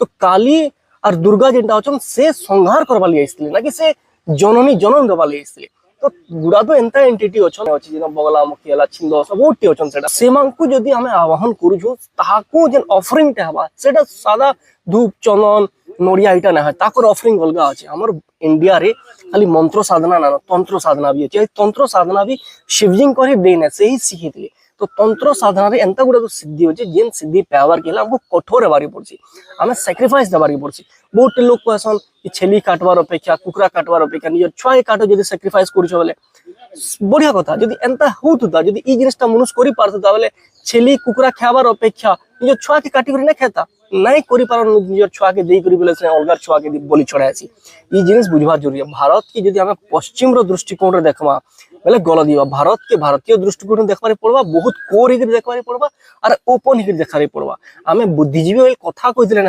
तो काली और दुर्गा जेनटा अछन से संहार करबा लिए आइसले ना कि से जननी जनन देबा लिए आइसले तो गुड़ा तो एंता एंटिटी अछन अछि जेना बगला मुखी हला छिंद सब ओटी अछन सेटा सेमांकु जदी हमें आवाहन करूछु ताहाको जेन ऑफरिंग टे हबा सेटा सादा धूप चंदन नोडिया इटा ना ताकर ऑफरिंग अलगा अछि हमर इंडिया रे खाली मंत्र साधना ना तंत्र साधना भी अछि तंत्र साधना भी शिवजिंग करे देने से ही सिखितले तो तंत्र साधना रे एंता गुडा तो सिद्धि होचे जेन सिद्धि पावर केला हमको कठोर हेबारी पड़छि हमें सैक्रिफाइस देबारी पड़छि बहुत लोग कहसन कि छेली काटवार अपेक्षा कुकरा काटवार अपेक्षा निज छुआ काटो जदी सैक्रिफाइस करछो बोले बढ़िया कथा जदी एंता होतुता जदी ई जिनिसटा मनुष्य करि पारतुता बोले छेली कुकरा खाबार अपेक्षा निज छुआ के काटी करी ना खेता नहीं करि पारन निज छुआ के देई करी बोले से अलगा छुआ के बोली छड़ायसी ई जिनिस बुझवा जरूरी है भारत की जदी हमें पश्चिम रो दृष्टिकोण रे देखमा बोले गल दिवा भारत के भारतीय दृष्टिकोण देखबारे पड़वा बहुत कोर हिकर देखबारे पड़वा और ओपन हिकर देखारे पड़वा आमे बुद्धिजीवी कथा कहितले